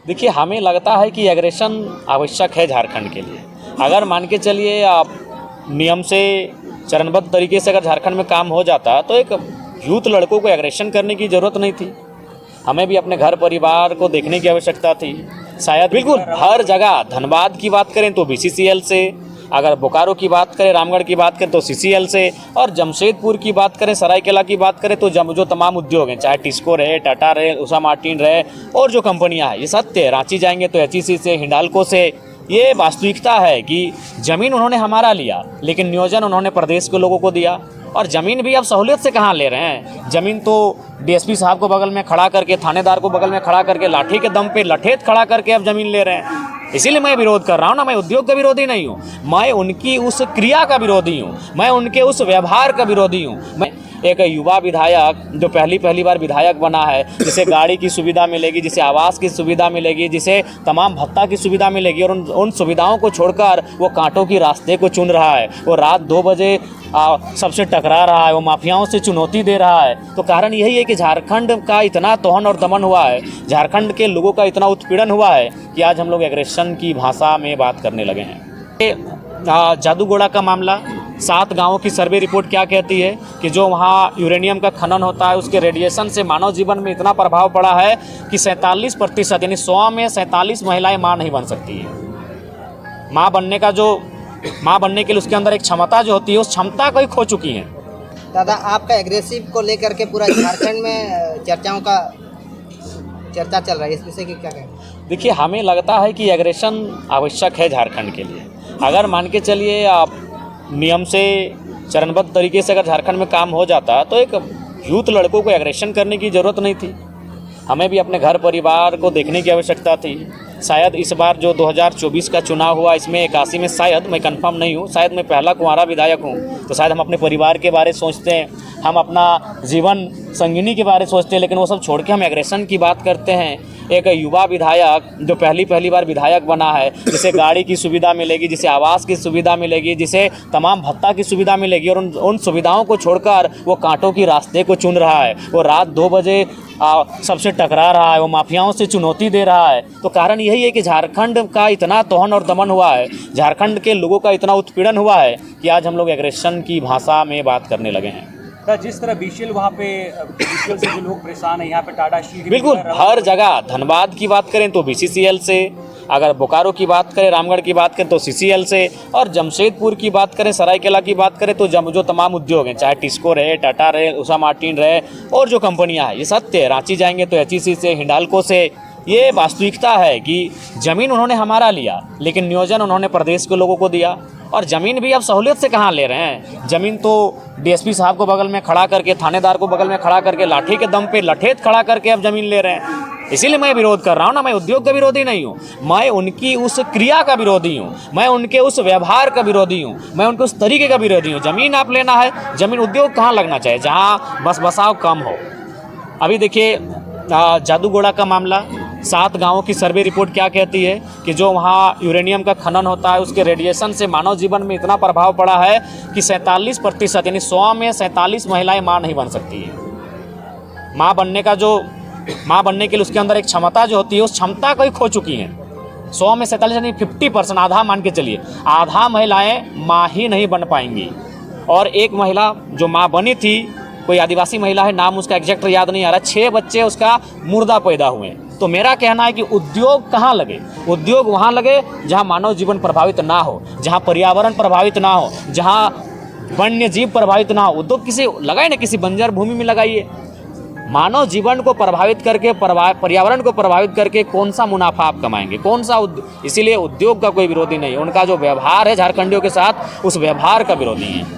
देखिए, हमें लगता है कि एग्रेशन आवश्यक है झारखंड के लिए। अगर मान के चलिए आप नियम से चरणबद्ध तरीके से अगर झारखंड में काम हो जाता तो एक यूथ लड़कों को एग्रेशन करने की ज़रूरत नहीं थी। हमें भी अपने घर परिवार को देखने की आवश्यकता थी। शायद बिल्कुल हर जगह, धनबाद की बात करें तो BCCL से, अगर बोकारो की बात करें, रामगढ़ की बात करें तो CCL से, और जमशेदपुर की बात करें, सरायकेला की बात करें तो जो तमाम उद्योग हैं, चाहे टिस्को रहे, टाटा रहे, उषा मार्टिन रहे और जो कंपनियां हैं, ये सत्य है। रांची जाएंगे तो HEC से, हिंडाल्को से। ये वास्तविकता है कि ज़मीन उन्होंने हमारा लिया, लेकिन नियोजन उन्होंने प्रदेश के लोगों को दिया। और ज़मीन भी अब सहूलियत से कहाँ ले रहे हैं। ज़मीन तो DSP साहब को बगल में खड़ा करके, थानेदार को बगल में खड़ा करके, लाठी के दम पे लठेत खड़ा करके अब ज़मीन ले रहे हैं। इसीलिए मैं विरोध कर रहा हूँ ना। मैं उद्योग का विरोधी नहीं हूँ, मैं उनकी उस क्रिया का विरोधी हूँ, मैं उनके उस व्यवहार का विरोधी हूँ। मैं एक युवा विधायक जो पहली बार विधायक बना है, जिसे गाड़ी की सुविधा मिलेगी, जिसे आवास की सुविधा मिलेगी, जिसे तमाम भत्ता की सुविधा मिलेगी, और उन सुविधाओं को छोड़कर वो कांटों की रास्ते को चुन रहा है। वो रात 2 बजे सबसे टकरा रहा है, वो माफियाओं से चुनौती दे रहा है। तो कारण यही है कि झारखंड का इतना तोहन और दमन हुआ है, झारखंड के लोगों का इतना उत्पीड़न हुआ है कि आज हम लोग एग्रेशन की भाषा में बात करने लगे हैं। जादूगोड़ा का मामला, 7 गांवों की सर्वे रिपोर्ट क्या कहती है कि जो वहाँ यूरेनियम का खनन होता है, उसके रेडिएशन से मानव जीवन में इतना प्रभाव पड़ा है कि 47% यानी 100 में 47 महिलाएं माँ नहीं बन सकती हैं। माँ बनने के लिए उसके अंदर एक क्षमता जो होती है, उस क्षमता को ही खो चुकी हैं। दादा, आपका एग्रेसिव को लेकर के पूरा झारखंड में चर्चा चल रहा है, इस विषय की क्या कहें? देखिए, हमें लगता है कि एग्रेशन आवश्यक है झारखंड के लिए। अगर मान के चलिए आप नियम से चरणबद्ध तरीके से अगर झारखंड में काम हो जाता तो एक यूथ लड़कों को एग्रेशन करने की ज़रूरत नहीं थी। हमें भी अपने घर परिवार को देखने की आवश्यकता थी। शायद इस बार जो 2024 का चुनाव हुआ, इसमें 81 में, शायद, मैं कंफर्म नहीं हूँ, शायद मैं पहला कुंवारा विधायक हूँ, तो शायद हम अपने परिवार के बारे सोचते हैं, हम अपना जीवन संगिनी के बारे सोचते हैं, लेकिन वो सब छोड़ के हम एग्रेशन की बात करते हैं। एक युवा विधायक जो पहली बार विधायक बना है, जिसे गाड़ी की सुविधा मिलेगी, जिसे आवास की सुविधा मिलेगी, जिसे तमाम भत्ता की सुविधा मिलेगी, और उन सुविधाओं को छोड़कर वो कांटों की रास्ते को चुन रहा है। वो रात 2 बजे सबसे टकरा रहा है, वो माफियाओं से चुनौती दे रहा है। तो कारण यही है कि झारखंड का इतना तोहन और दमन हुआ है, झारखंड के लोगों का इतना उत्पीड़न हुआ है कि आज हम लोग एग्रेशन की भाषा में बात करने लगे हैं। जिस तरह BCL वहाँ पे BCL से जो लोग परेशान हैं, यहाँ पे टाटा स्टील, बिल्कुल हर जगह, धनबाद की बात करें तो BCCL से, अगर बोकारो की बात करें, रामगढ़ की बात करें तो CCL से, और जमशेदपुर की बात करें, सरायकेला की बात करें तो जो तमाम उद्योग हैं, चाहे टिस्को रहे, टाटा रहे, उषा मार्टिन रहे और जो कंपनियां हैं, ये सत्य है। रांची जाएंगे तो HEC से, हिंडाल्को से। ये वास्तविकता है कि ज़मीन उन्होंने हमारा लिया, लेकिन नियोजन उन्होंने प्रदेश के लोगों को दिया। और ज़मीन भी अब सहूलियत से कहाँ ले रहे हैं। ज़मीन तो DSP साहब को बगल में खड़ा करके, थानेदार को बगल में खड़ा करके, लाठी के दम पे लठेत खड़ा करके अब ज़मीन ले रहे हैं। इसीलिए मैं विरोध कर रहा हूँ ना। मैं उद्योग का विरोधी नहीं हूँ, मैं उनकी उस क्रिया का विरोधी हूँ, मैं उनके उस व्यवहार का विरोधी हूँ, मैं उनके उस तरीके का विरोधी हूँ। ज़मीन आप लेना है, ज़मीन उद्योग कहाँ लगना चाहिए, जहाँ बस बसाव कम हो। अभी देखिए, जादूगोड़ा का मामला, 7 गांवों की सर्वे रिपोर्ट क्या कहती है कि जो वहाँ यूरेनियम का खनन होता है, उसके रेडिएशन से मानव जीवन में इतना प्रभाव पड़ा है कि 47% यानी 100 में 47 महिलाएं माँ नहीं बन सकती हैं। माँ बनने के लिए उसके अंदर एक क्षमता जो होती है, उस क्षमता को ही खो चुकी हैं। 100 में 47 यानी 50%, आधा मान के चलिए, आधा महिलाएं माँ ही नहीं बन पाएंगी। और एक महिला जो माँ बनी थी, कोई आदिवासी महिला है, नाम उसका एग्जैक्ट याद नहीं आ रहा, 6 बच्चे उसका मुर्दा पैदा हुए। तो मेरा कहना है कि उद्योग कहाँ लगे, उद्योग वहाँ लगे जहाँ मानव जीवन प्रभावित ना हो, जहाँ पर्यावरण प्रभावित ना हो, जहाँ वन्य जीव प्रभावित ना हो। उद्योग किसी लगाए ना, किसी बंजर भूमि में लगाइए। मानव जीवन को प्रभावित करके, पर्यावरण को प्रभावित करके कौन सा मुनाफा आप कमाएंगे, कौन सा इसीलिए उद्योग का कोई विरोधी नहीं है, उनका जो व्यवहार है झारखंडियों के साथ, उस व्यवहार का विरोधी है।